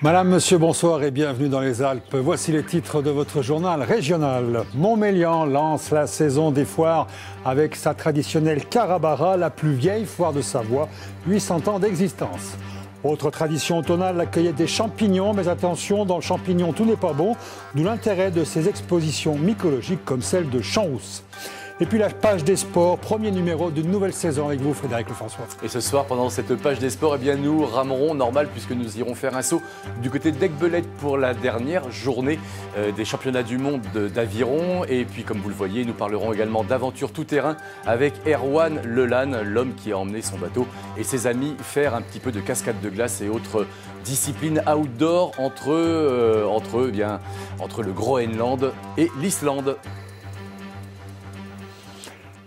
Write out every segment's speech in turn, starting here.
Madame, Monsieur, bonsoir et bienvenue dans les Alpes. Voici les titres de votre journal régional. Montmélian lance la saison des foires avec sa traditionnelle Carabara, la plus vieille foire de Savoie, 800 ans d'existence. Autre tradition automnale, la cueillette des champignons, mais attention, dans le champignon tout n'est pas bon, d'où l'intérêt de ces expositions mycologiques comme celle de Champs-Rousse. Et puis la page des sports, premier numéro d'une nouvelle saison avec vous, Frédéric Lefrançois. Et ce soir, pendant cette page des sports, eh bien, nous ramerons normal puisque nous irons faire un saut du côté d'Aiguebelette pour la dernière journée des championnats du monde d'aviron. Et puis, comme vous le voyez, nous parlerons également d'aventure tout-terrain avec Erwan Lelanne, l'homme qui a emmené son bateau et ses amis faire un petit peu de cascade de glace et autres disciplines outdoor entre le Groenland et l'Islande.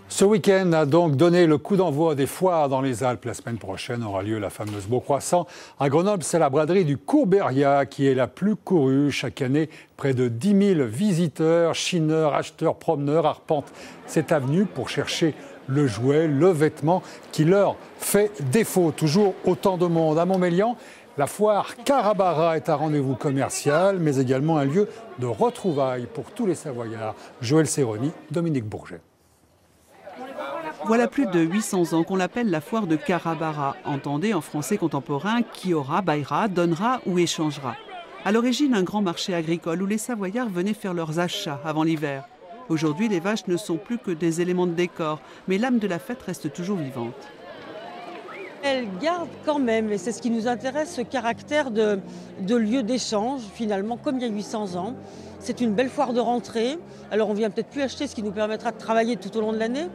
Ce week-end a donc donné le coup d'envoi des foires dans les Alpes. La semaine prochaine aura lieu la fameuse Beaucroissant. À Grenoble, c'est la braderie du Courberia qui est la plus courue. Chaque année, près de 10 000 visiteurs, chineurs, acheteurs, promeneurs arpentent cette avenue pour chercher le jouet, le vêtement qui leur fait défaut. Toujours autant de monde. À Montmélian, la foire Carabara est un rendez-vous commercial, mais également un lieu de retrouvailles pour tous les Savoyards. Joël Serroni, Dominique Bourget. Voilà plus de 800 ans qu'on l'appelle la foire de Carabara. Entendez en français contemporain qui aura, baillera, donnera ou échangera. À l'origine, un grand marché agricole où les Savoyards venaient faire leurs achats avant l'hiver. Aujourd'hui, les vaches ne sont plus que des éléments de décor, mais l'âme de la fête reste toujours vivante. Elle garde quand même, et c'est ce qui nous intéresse, ce caractère de lieu d'échange, finalement, comme il y a 800 ans. C'est une belle foire de rentrée. Alors on vient peut-être plus acheter, ce qui nous permettra de travailler tout au long de l'année.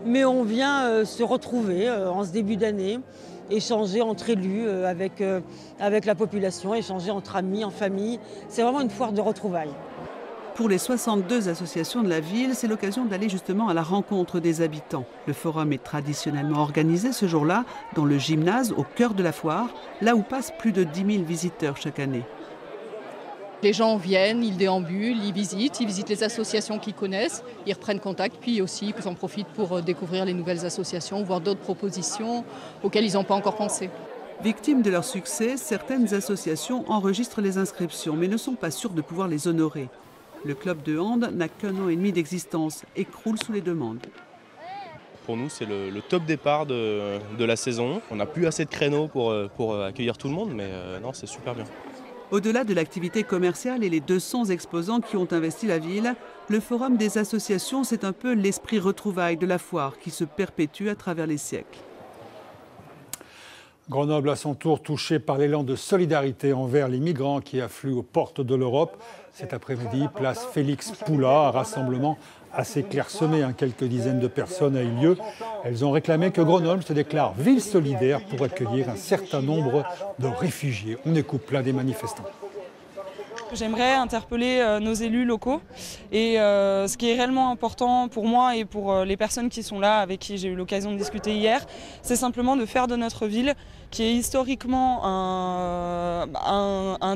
Mais on vient se retrouver en ce début d'année, échanger entre élus avec la population, échanger entre amis, en famille. C'est vraiment une foire de retrouvailles. Pour les 62 associations de la ville, c'est l'occasion d'aller justement à la rencontre des habitants. Le forum est traditionnellement organisé ce jour-là dans le gymnase au cœur de la foire, là où passent plus de 10 000 visiteurs chaque année. Les gens viennent, ils déambulent, ils visitent les associations qu'ils connaissent, ils reprennent contact, puis aussi ils en profitent pour découvrir les nouvelles associations, voir d'autres propositions auxquelles ils n'ont pas encore pensé. Victimes de leur succès, certaines associations enregistrent les inscriptions, mais ne sont pas sûres de pouvoir les honorer. Le club de hand n'a qu'un an et demi d'existence et croule sous les demandes. Pour nous, c'est le top départ de la saison. On n'a plus assez de créneaux pour accueillir tout le monde, mais non, c'est super bien. Au-delà de l'activité commerciale et les 200 exposants qui ont investi la ville, le forum des associations, c'est un peu l'esprit retrouvaille de la foire qui se perpétue à travers les siècles. Grenoble, à son tour, touché par l'élan de solidarité envers les migrants qui affluent aux portes de l'Europe. Cet après-midi, place Félix Poula, un rassemblement assez clairsemé, quelques dizaines de personnes a eu lieu. Elles ont réclamé que Grenoble se déclare ville solidaire pour accueillir un certain nombre de réfugiés. On écoute l'un des manifestants. J'aimerais interpeller nos élus locaux et ce qui est réellement important pour moi et pour les personnes qui sont là, avec qui j'ai eu l'occasion de discuter hier, c'est simplement de faire de notre ville, qui est historiquement un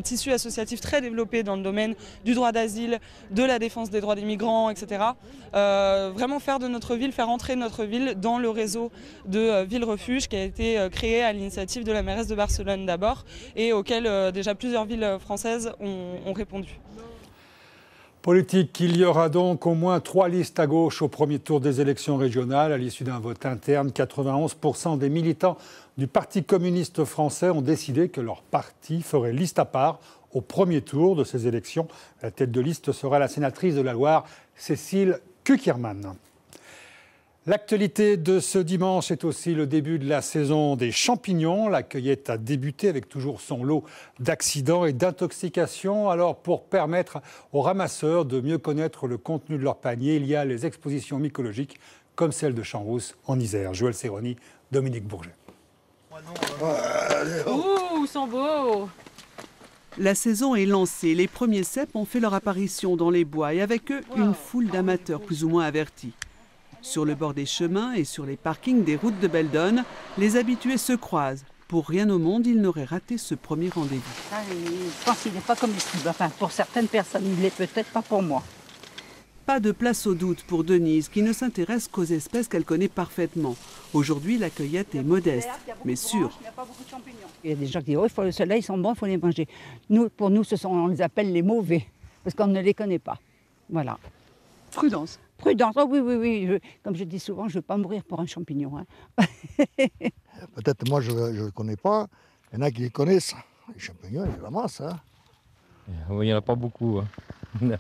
tissu associatif très développé dans le domaine du droit d'asile, de la défense des droits des migrants, etc. Vraiment faire de notre ville, faire entrer notre ville dans le réseau de villes-refuges qui a été créé à l'initiative de la mairesse de Barcelone d'abord et auquel déjà plusieurs villes françaises ont répondu. Politique, il y aura donc au moins 3 listes à gauche au premier tour des élections régionales. À l'issue d'un vote interne, 91% des militants du Parti communiste français ont décidé que leur parti ferait liste à part au premier tour de ces élections. La tête de liste sera la sénatrice de la Loire, Cécile Cukierman. L'actualité de ce dimanche est aussi le début de la saison des champignons. La cueillette a débuté avec toujours son lot d'accidents et d'intoxications. Alors, pour permettre aux ramasseurs de mieux connaître le contenu de leur panier, il y a les expositions mycologiques comme celle de Champs-Rousse en Isère. Joël Serroni, Dominique Bourget. Ouh, ils sont beaux! La saison est lancée. Les premiers cèpes ont fait leur apparition dans les bois et avec eux, une foule d'amateurs plus ou moins avertis. Sur le bord des chemins et sur les parkings des routes de Beldonne, les habitués se croisent. Pour rien au monde, ils n'auraient raté ce premier rendez-vous. Je pense qu'il n'est pas comestible. Enfin, pour certaines personnes, il l'est peut-être pas pour moi. Pas de place au doute pour Denise, qui ne s'intéresse qu'aux espèces qu'elle connaît parfaitement. Aujourd'hui, la cueillette est modeste, mais sûre. Il y a des gens qui disent oh, ceux-là, ils sont bons, il faut les manger. Pour nous, on les appelle les mauvais, parce qu'on ne les connaît pas. Voilà. Prudence. Prudence, oh, oui, oui, oui. Comme je dis souvent, je ne veux pas mourir pour un champignon. Hein. Peut-être moi, je ne connais pas. Il y en a qui les connaissent. Les champignons, ils ramassent. Hein. Oui, il n'y en a pas beaucoup. Hein.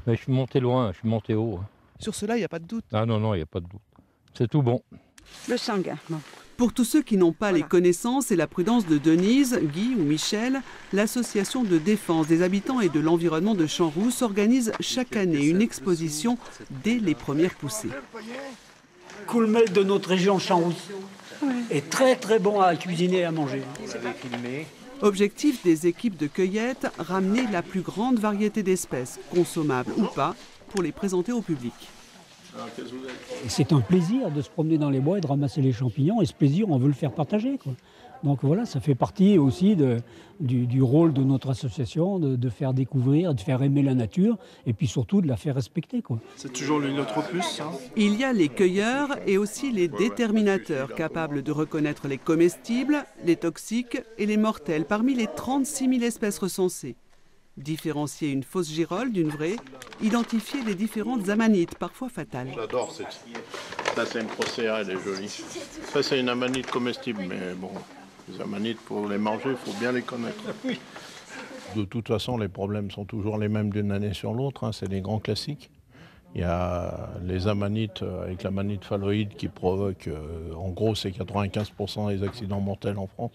Mais je suis monté loin, je suis monté haut. Hein. Sur cela, il n'y a pas de doute. Ah non, il n'y a pas de doute. C'est tout bon. Le sanguin. Non. Pour tous ceux qui n'ont pas les connaissances et la prudence de Denise, Guy ou Michel, l'association de défense des habitants et de l'environnement de Champs-Rousse organise chaque année une exposition dès les premières poussées. Coolmel de notre région Champs-Rousse est très très bon à cuisiner et à manger. Objectif des équipes de cueillette, ramener la plus grande variété d'espèces, consommables ou pas, pour les présenter au public. C'est un plaisir de se promener dans les bois et de ramasser les champignons, et ce plaisir, on veut le faire partager, quoi. Donc voilà, ça fait partie aussi du rôle de notre association, de faire découvrir, de faire aimer la nature, et puis surtout de la faire respecter, quoi. C'est toujours notre plus. Hein. Il y a les cueilleurs et aussi les déterminateurs, capables de reconnaître les comestibles, les toxiques et les mortels, parmi les 36 000 espèces recensées. Différencier une fausse girole d'une vraie, identifier les différentes amanites, parfois fatales. J'adore cette. Ça, c'est une procéa, elle est jolie. Ça, c'est une amanite comestible, mais bon, les amanites, pour les manger, il faut bien les connaître. De toute façon, les problèmes sont toujours les mêmes d'une année sur l'autre, hein, c'est les grands classiques. Il y a les amanites avec l'amanite phalloïde qui provoque, en gros, c'est 95% des accidents mortels en France.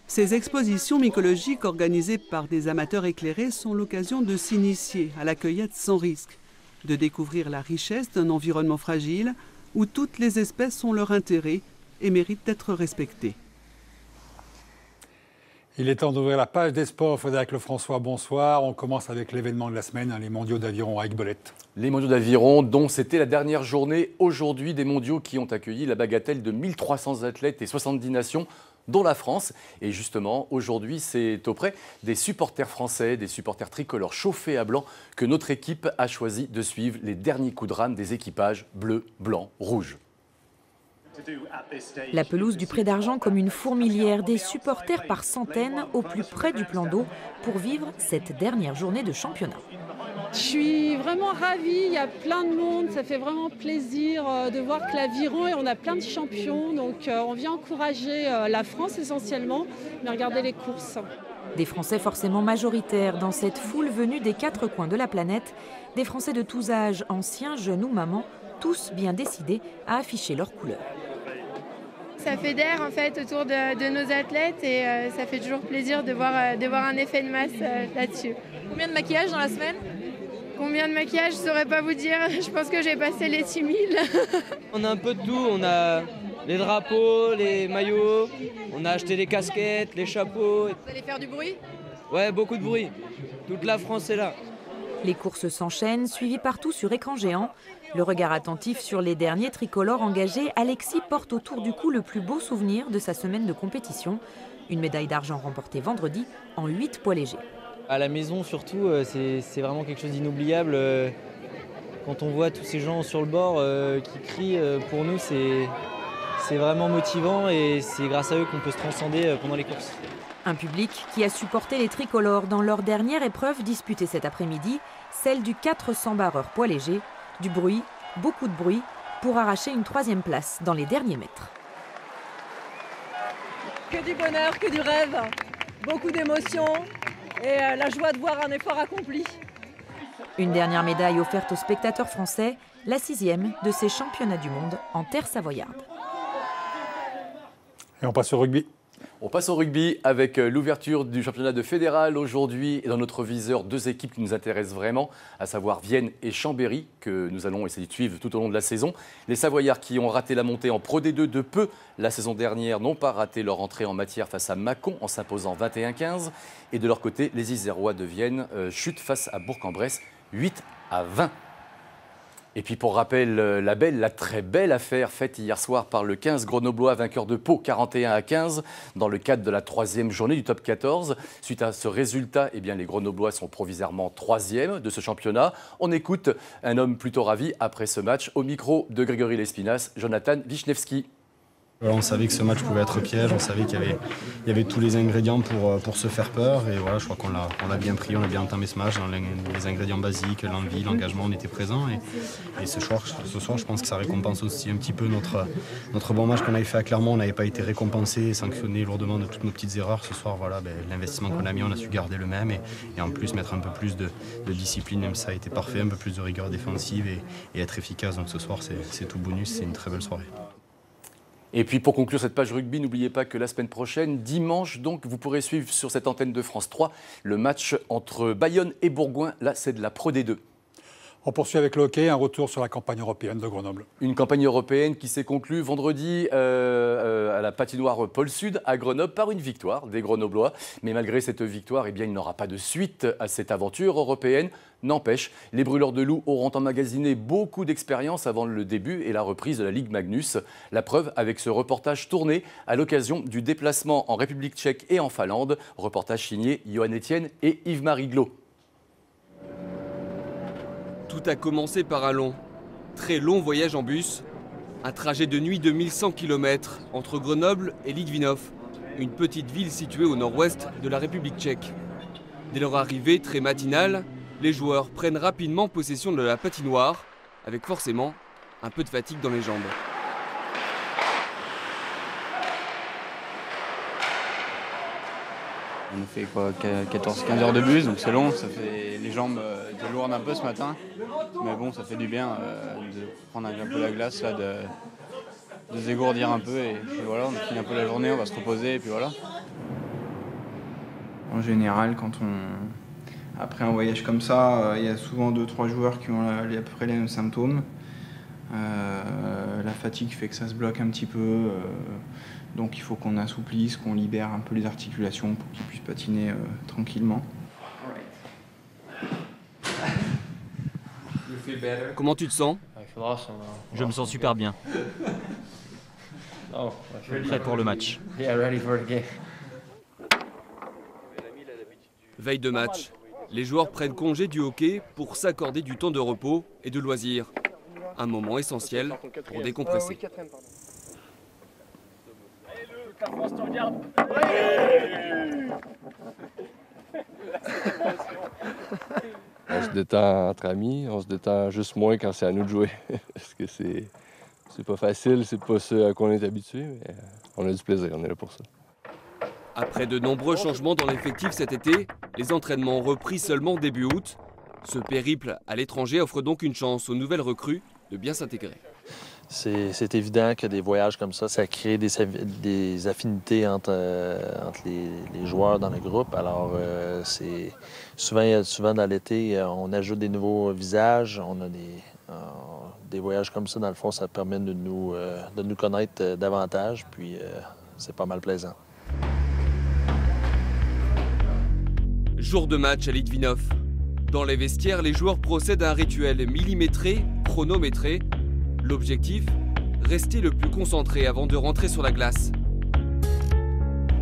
Ces expositions mycologiques organisées par des amateurs éclairés sont l'occasion de s'initier à la cueillette sans risque, de découvrir la richesse d'un environnement fragile où toutes les espèces ont leur intérêt et méritent d'être respectées. Il est temps d'ouvrir la page des sports. Frédéric Lefrançois, bonsoir. On commence avec l'événement de la semaine, les mondiaux d'aviron à Aiguebelette. Les mondiaux d'aviron, dont c'était la dernière journée aujourd'hui des mondiaux qui ont accueilli la bagatelle de 1300 athlètes et 70 nations, dont la France. Et justement, aujourd'hui, c'est auprès des supporters français, des supporters tricolores chauffés à blanc, que notre équipe a choisi de suivre les derniers coups de rame des équipages bleu, blanc, rouge. La pelouse du Pré d'Argent comme une fourmilière, des supporters par centaines au plus près du plan d'eau pour vivre cette dernière journée de championnat. Je suis vraiment ravie, il y a plein de monde, ça fait vraiment plaisir de voir que l'aviron, et on a plein de champions, donc on vient encourager la France essentiellement, mais regarder les courses. Des Français forcément majoritaires dans cette foule venue des 4 coins de la planète, des Français de tous âges, anciens, jeunes ou mamans, tous bien décidés à afficher leurs couleurs. Ça fédère en fait autour de nos athlètes et ça fait toujours plaisir de voir un effet de masse là-dessus. Combien de maquillage dans la semaine ? Combien de maquillage, je ne saurais pas vous dire. Je pense que j'ai passé les 6 000. On a un peu de tout. On a les drapeaux, les maillots, on a acheté les casquettes, les chapeaux. Vous allez faire du bruit ? Ouais, beaucoup de bruit. Toute la France est là. Les courses s'enchaînent, suivies partout sur écran géant. Le regard attentif sur les derniers tricolores engagés, Alexis porte autour du cou le plus beau souvenir de sa semaine de compétition. Une médaille d'argent remportée vendredi en 8 poids légers. À la maison surtout, c'est vraiment quelque chose d'inoubliable. Quand on voit tous ces gens sur le bord qui crient, pour nous c'est vraiment motivant et c'est grâce à eux qu'on peut se transcender pendant les courses. Un public qui a supporté les tricolores dans leur dernière épreuve disputée cet après-midi, celle du 400 barreur poids léger. Du bruit, beaucoup de bruit, pour arracher une 3e place dans les derniers mètres. Que du bonheur, que du rêve, beaucoup d'émotions et la joie de voir un effort accompli. Une dernière médaille offerte aux spectateurs français, la 6e de ces championnats du monde en terre savoyarde. Et on passe au rugby. On passe au rugby avec l'ouverture du championnat de fédéral aujourd'hui. Et dans notre viseur, 2 équipes qui nous intéressent vraiment, à savoir Vienne et Chambéry, que nous allons essayer de suivre tout au long de la saison. Les Savoyards qui ont raté la montée en Pro D2 de peu la saison dernière n'ont pas raté leur entrée en matière face à Mâcon en s'imposant 21-15. Et de leur côté, les Isérois de Vienne chutent face à Bourg-en-Bresse 8-20. Et puis pour rappel, la très belle affaire faite hier soir par le 15 grenoblois vainqueur de Pau 41-15 dans le cadre de la 3e journée du top 14. Suite à ce résultat, eh bien, les grenoblois sont provisoirement 3e de ce championnat. On écoute un homme plutôt ravi après ce match au micro de Grégory Lespinasse, Jonathan Wisniewski. On savait que ce match pouvait être piège, on savait qu'il y avait tous les ingrédients pour se faire peur. Et voilà, je crois qu'on l'a bien pris, on a bien entamé ce match dans les ingrédients basiques, l'envie, l'engagement, on était présents. Et ce soir, je pense que ça récompense aussi un petit peu notre bon match qu'on avait fait à Clermont. On n'avait pas été récompensé et sanctionné lourdement de toutes nos petites erreurs. Ce soir, voilà, l'investissement qu'on a mis, on a su garder le même. Et en plus, mettre un peu plus de discipline, même ça a été parfait, un peu plus de rigueur défensive et être efficace. Donc ce soir, c'est tout bonus, c'est une très belle soirée. Et puis pour conclure cette page rugby, n'oubliez pas que la semaine prochaine, dimanche, donc, vous pourrez suivre sur cette antenne de France 3 le match entre Bayonne et Bourgoin. Là, c'est de la Pro D2. On poursuit avec le hockey, un retour sur la campagne européenne de Grenoble. Une campagne européenne qui s'est conclue vendredi à la patinoire Pôle Sud à Grenoble par une victoire des Grenoblois. Mais malgré cette victoire, eh bien, il n'aura pas de suite à cette aventure européenne. N'empêche, les brûleurs de loups auront emmagasiné beaucoup d'expérience avant le début et la reprise de la Ligue Magnus. La preuve avec ce reportage tourné à l'occasion du déplacement en République tchèque et en Finlande. Reportage signé Johan Etienne et Yves-Marie Glot. Tout a commencé par un long, très long voyage en bus. Un trajet de nuit de 1100 km entre Grenoble et Litvinov, une petite ville située au nord-ouest de la République tchèque. Dès leur arrivée très matinale, les joueurs prennent rapidement possession de la patinoire, avec forcément un peu de fatigue dans les jambes. On a fait quoi, 14-15 heures de bus, donc c'est long, ça fait les jambes étaient lourdes un peu ce matin. Mais bon, ça fait du bien de prendre un peu la glace, là, de se dégourdir un peu. Et puis voilà, on finit un peu la journée, on va se reposer et puis voilà. En général, après un voyage comme ça, il y a souvent 2-3 joueurs qui ont à peu près les mêmes symptômes. La fatigue fait que ça se bloque un petit peu. Donc il faut qu'on assouplisse, qu'on libère un peu les articulations pour qu'ils puissent patiner tranquillement. Comment tu te sens? Je me sens super bien. Prêt pour le match. Veille de match, les joueurs prennent congé du hockey pour s'accorder du temps de repos et de loisirs. Un moment essentiel pour décompresser. On se détend entre amis, on se détend juste moins quand c'est à nous de jouer. Parce que c'est pas facile, c'est pas ce à quoi on est habitué, mais on a du plaisir, on est là pour ça. Après de nombreux changements dans l'effectif cet été, les entraînements ont repris seulement début août. Ce périple à l'étranger offre donc une chance aux nouvelles recrues de bien s'intégrer. C'est évident que des voyages comme ça crée des affinités entre les joueurs dans le groupe. Alors, souvent dans l'été, on ajoute des nouveaux visages. On a des voyages comme ça, dans le fond, ça permet de nous connaître davantage. Puis, c'est pas mal plaisant. Jour de match à Litvinov. Dans les vestiaires, les joueurs procèdent à un rituel millimétré, chronométré. L'objectif, rester le plus concentré avant de rentrer sur la glace.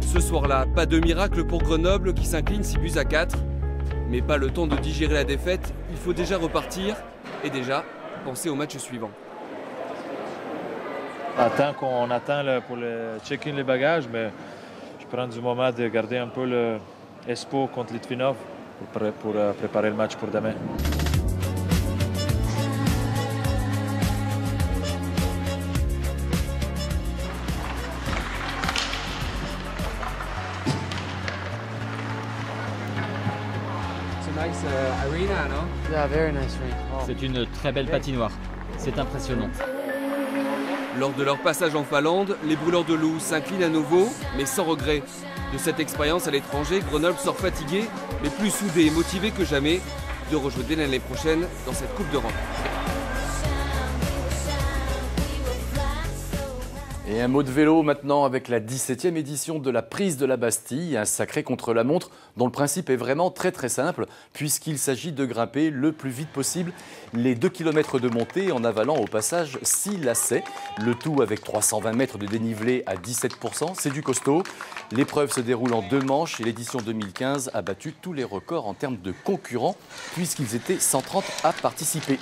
Ce soir-là, pas de miracle pour Grenoble qui s'incline 6-4. Mais pas le temps de digérer la défaite, il faut déjà repartir et déjà penser au match suivant. Tant qu'on attend pour le check-in les bagages, mais je prends du moment de garder un peu le Espo contre Litvinov pour préparer le match pour demain. C'est une très belle patinoire. C'est impressionnant. Lors de leur passage en Finlande, les brûleurs de loups s'inclinent à nouveau, mais sans regret. De cette expérience à l'étranger, Grenoble sort fatigué, mais plus soudé et motivé que jamais de rejouer dès l'année prochaine dans cette Coupe d'Europe. Et un mot de vélo maintenant avec la 17e édition de la prise de la Bastille, un sacré contre la montre dont le principe est vraiment très simple puisqu'il s'agit de grimper le plus vite possible les 2 km de montée en avalant au passage 6 lacets, le tout avec 320 mètres de dénivelé à 17%, c'est du costaud. L'épreuve se déroule en 2 manches et l'édition 2015 a battu tous les records en termes de concurrents puisqu'ils étaient 130 à participer.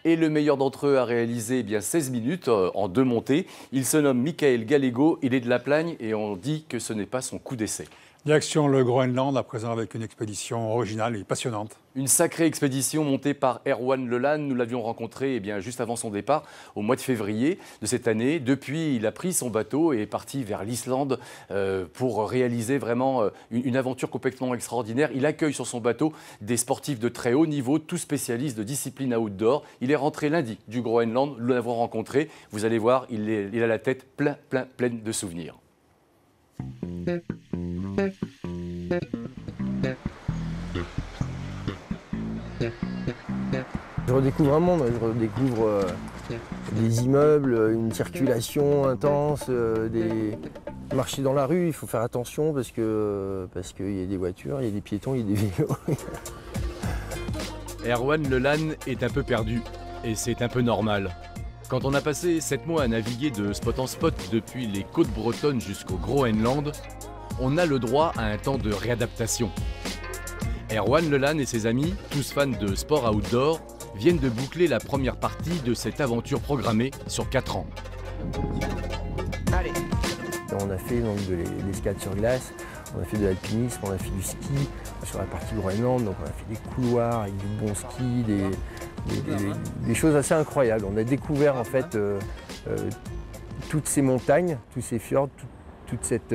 Et le meilleur d'entre eux a réalisé 16 minutes en 2 montées. Il se nomme Michael Gallego, il est de La Plagne et on dit que ce n'est pas son coup d'essai. Direction le Groenland, à présent avec une expédition originale et passionnante. Une sacrée expédition montée par Erwan Lelanne. Nous l'avions rencontré juste avant son départ, au mois de février de cette année. Depuis, il a pris son bateau et est parti vers l'Islande pour réaliser vraiment une aventure complètement extraordinaire. Il accueille sur son bateau des sportifs de très haut niveau, tous spécialistes de discipline outdoor. Il est rentré lundi du Groenland, nous l'avons rencontré. Vous allez voir, il a la tête pleine de souvenirs. Je redécouvre un monde, je redécouvre des immeubles, une circulation intense, marcher dans la rue, il faut faire attention parce qu'il y a des voitures, il y a des piétons, il y a des vélos. Erwan Lelanne est un peu perdu et c'est un peu normal. Quand on a passé 7 mois à naviguer de spot en spot depuis les côtes bretonnes jusqu'au Groenland, on a le droit à un temps de réadaptation. Erwan Lelanne et ses amis, tous fans de sport outdoor, viennent de boucler la première partie de cette aventure programmée sur 4 ans. On a fait donc de l'escalade sur glace, on a fait de l'alpinisme, on a fait du ski sur la partie Groenland, donc on a fait des couloirs avec du bon ski, des choses assez incroyables. On a découvert en fait toutes ces montagnes, tous ces fjords, toute cette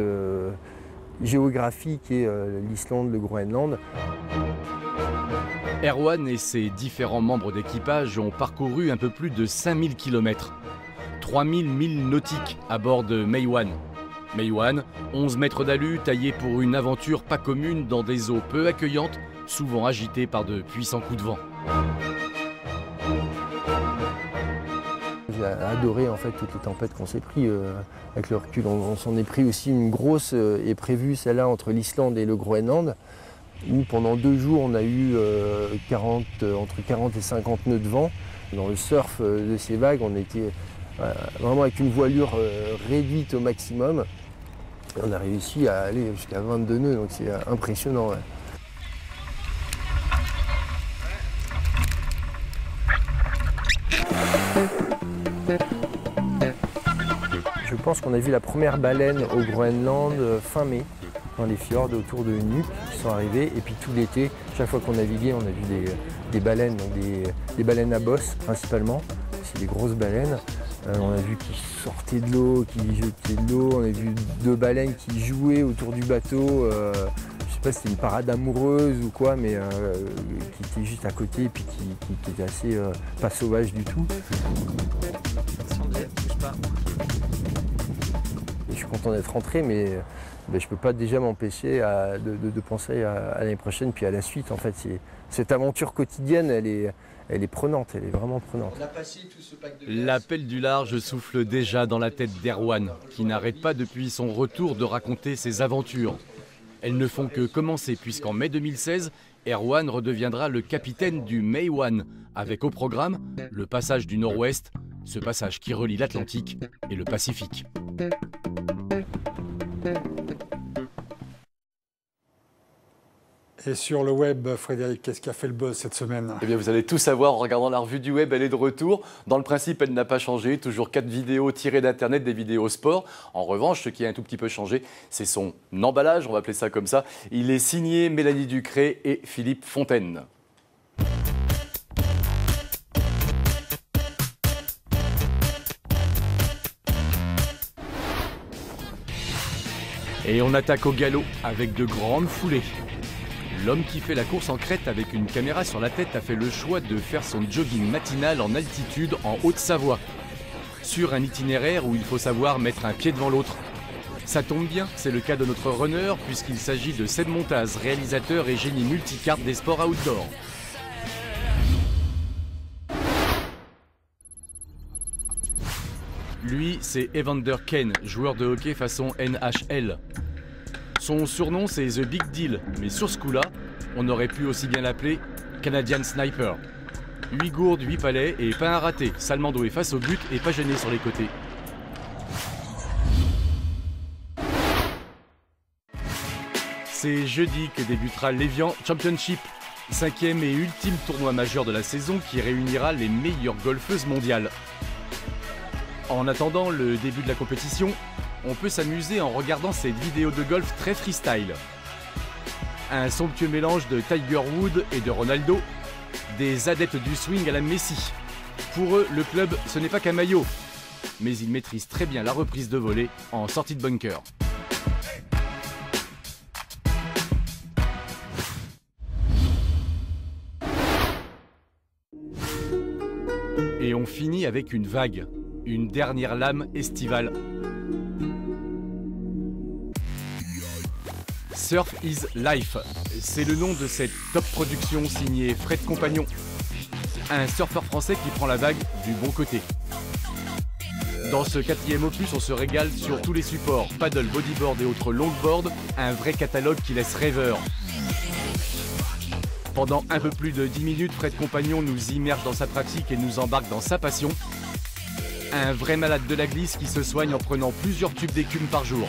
géographie qui est l'Islande, le Groenland. Erwan et ses différents membres d'équipage ont parcouru un peu plus de 5000 km. 3000 milles nautiques à bord de Meiwan. Meiwan, 11 mètres d'alu, taillé pour une aventure pas commune dans des eaux peu accueillantes, souvent agitées par de puissants coups de vent. J'ai adoré en fait toutes les tempêtes qu'on s'est pris avec le recul. On s'en est pris aussi une grosse est prévue, celle-là entre l'Islande et le Groenland, où pendant 2 jours on a eu entre 40 et 50 nœuds de vent. Dans le surf de ces vagues, on était vraiment avec une voilure réduite au maximum. On a réussi à aller jusqu'à 22 nœuds, donc c'est impressionnant. Ouais. Je pense qu'on a vu la première baleine au Groenland fin mai, dans les fjords autour de Nuuk qui sont arrivés. Et puis tout l'été, chaque fois qu'on naviguait, on a vu des baleines, donc des baleines à bosse principalement. C'est des grosses baleines. On a vu qu'ils sortaient de l'eau, qu'ils jetaient de l'eau. On a vu 2 baleines qui jouaient autour du bateau. Je sais pas si c'était une parade amoureuse ou quoi, mais qui était juste à côté et puis qui était assez pas sauvage du tout. Et je suis content d'être rentré, mais je ne peux pas déjà m'empêcher de penser à l'année prochaine puis à la suite. En fait, cette aventure quotidienne, elle est prenante, elle est vraiment prenante. L'appel du large souffle déjà dans la tête d'Erwan, qui n'arrête pas depuis son retour de raconter ses aventures. Elles ne font que commencer puisqu'en mai 2016, Erwan redeviendra le capitaine du Meiwan, avec au programme le passage du Nord-Ouest, ce passage qui relie l'Atlantique et le Pacifique. Et sur le web, Frédéric, qu'est-ce qui a fait le buzz cette semaine? Eh bien, vous allez tout savoir en regardant la revue du web, elle est de retour. Dans le principe, elle n'a pas changé, toujours 4 vidéos tirées d'Internet, des vidéos sport. En revanche, ce qui a un tout petit peu changé, c'est son emballage, on va appeler ça comme ça. Il est signé Mélanie Ducré et Philippe Fontaine. Et on attaque au galop avec de grandes foulées. L'homme qui fait la course en crête avec une caméra sur la tête a fait le choix de faire son jogging matinal en altitude en Haute-Savoie. Sur un itinéraire où il faut savoir mettre un pied devant l'autre. Ça tombe bien, c'est le cas de notre runner puisqu'il s'agit de Seb Montaz, réalisateur et génie multicarte des sports outdoor. Lui, c'est Evander Kane, joueur de hockey façon NHL. Son surnom, c'est The Big Deal, mais sur ce coup-là, on aurait pu aussi bien l'appeler Canadian Sniper. 8 gourdes, 8 palais et pas un raté. Salmando est face au but et pas gêné sur les côtés. C'est jeudi que débutera l'Evian Championship, 5e et ultime tournoi majeur de la saison qui réunira les meilleures golfeuses mondiales. En attendant le début de la compétition, on peut s'amuser en regardant cette vidéo de golf très freestyle. Un somptueux mélange de Tiger Woods et de Ronaldo, des adeptes du swing à la Messi. Pour eux, le club, ce n'est pas qu'un maillot, mais ils maîtrisent très bien la reprise de volée en sortie de bunker. Et on finit avec une vague, une dernière lame estivale. Surf is Life, c'est le nom de cette top production signée Fred Compagnon. Un surfeur français qui prend la vague du bon côté. Dans ce 4e opus, on se régale sur tous les supports, paddle, bodyboard et autres longboard, un vrai catalogue qui laisse rêveur. Pendant un peu plus de 10 minutes, Fred Compagnon nous immerge dans sa pratique et nous embarque dans sa passion. Un vrai malade de la glisse qui se soigne en prenant plusieurs tubes d'écume par jour.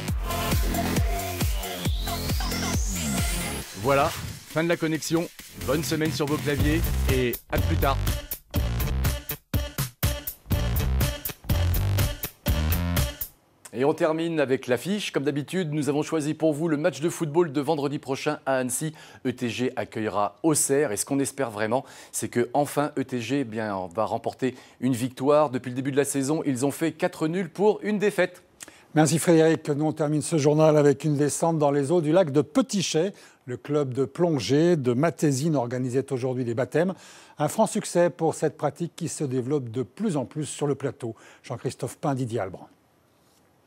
Voilà, fin de la connexion. Bonne semaine sur vos claviers et à plus tard. Et on termine avec l'affiche. Comme d'habitude, nous avons choisi pour vous le match de football de vendredi prochain à Annecy. ETG accueillera Auxerre. Et ce qu'on espère vraiment, c'est que enfin ETG va remporter une victoire. Depuis le début de la saison, ils ont fait 4 nuls pour une défaite. Merci Frédéric. Nous on termine ce journal avec une descente dans les eaux du lac de Petitchet. Le club de plongée de Matésine organisait aujourd'hui des baptêmes. Un franc succès pour cette pratique qui se développe de plus en plus sur le plateau. Jean-Christophe Pain, Didier Alban.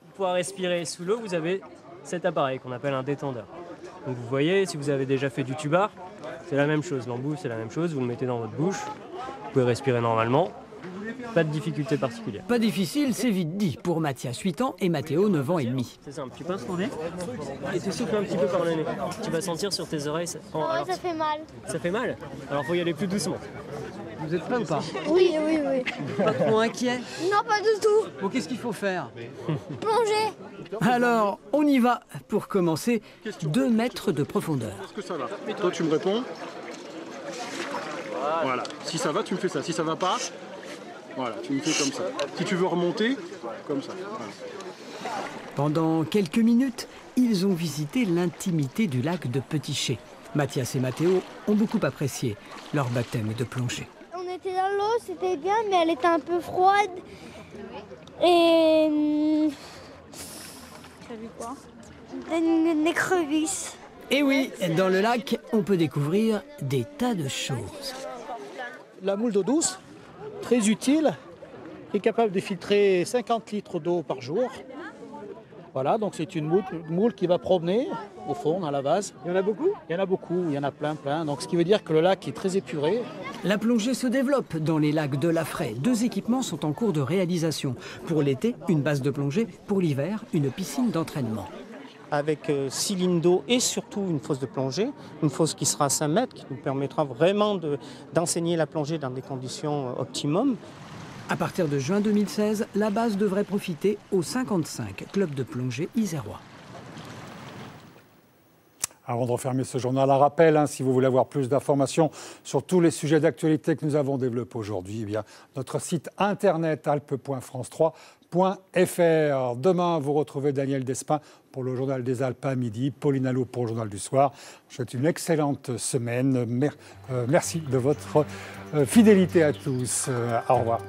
Pour pouvoir respirer sous l'eau, vous avez cet appareil qu'on appelle un détendeur. Donc vous voyez, si vous avez déjà fait du tuba, c'est la même chose. L'embout, c'est la même chose. Vous le mettez dans votre bouche. Vous pouvez respirer normalement. Pas de difficulté particulière. Pas difficile, c'est vite dit pour Mathias, 8 ans, et Mathéo, 9 ans et demi. C'est simple, tu pinces ton nez et tu souffles un petit peu par le nez. Tu vas sentir sur tes oreilles. Alors, ça fait mal. Ça fait mal? Alors faut y aller plus doucement. Vous êtes prêts ou pas? Oui, oui, oui. Pas trop inquiet? Non, pas du tout. Bon, qu'est-ce qu'il faut faire? Plonger. Alors, on y va. Pour commencer, 2 mètres de profondeur. Est-ce que ça va? Toi, tu me réponds. Voilà. Si ça va, tu me fais ça. Si ça va pas, voilà, tu me fais comme ça. Si tu veux remonter, comme ça. Voilà. Pendant quelques minutes, ils ont visité l'intimité du lac de Petitchet. Mathias et Mathéo ont beaucoup apprécié leur baptême de plongée. On était dans l'eau, c'était bien, mais elle était un peu froide. Et... T'as vu quoi? Une écrevisse. Et oui, dans le lac, on peut découvrir des tas de choses. La moule d'eau douce, très utile, est capable de filtrer 50 litres d'eau par jour. Voilà, donc c'est une moule qui va promener au fond, dans la vase. Il y en a beaucoup? Il y en a beaucoup, il y en a plein. Donc ce qui veut dire que le lac est très épuré. La plongée se développe dans les lacs de la Fraye. 2 équipements sont en cours de réalisation. Pour l'été, une base de plongée. Pour l'hiver, une piscine d'entraînement. Avec 6 lignes d'eau et surtout une fosse de plongée. Une fosse qui sera à 5 mètres, qui nous permettra vraiment d'enseigner la plongée dans des conditions optimum. À partir de juin 2016, la base devrait profiter aux 55 clubs de plongée isérois. Avant de refermer ce journal, un rappel, si vous voulez avoir plus d'informations sur tous les sujets d'actualité que nous avons développés aujourd'hui, notre site internet alpes.france3.fr. Demain, vous retrouvez Daniel Despin pour le Journal des Alpes à midi, Pauline Allo pour le Journal du Soir. Je vous souhaite une excellente semaine. Merci de votre fidélité à tous. Au revoir.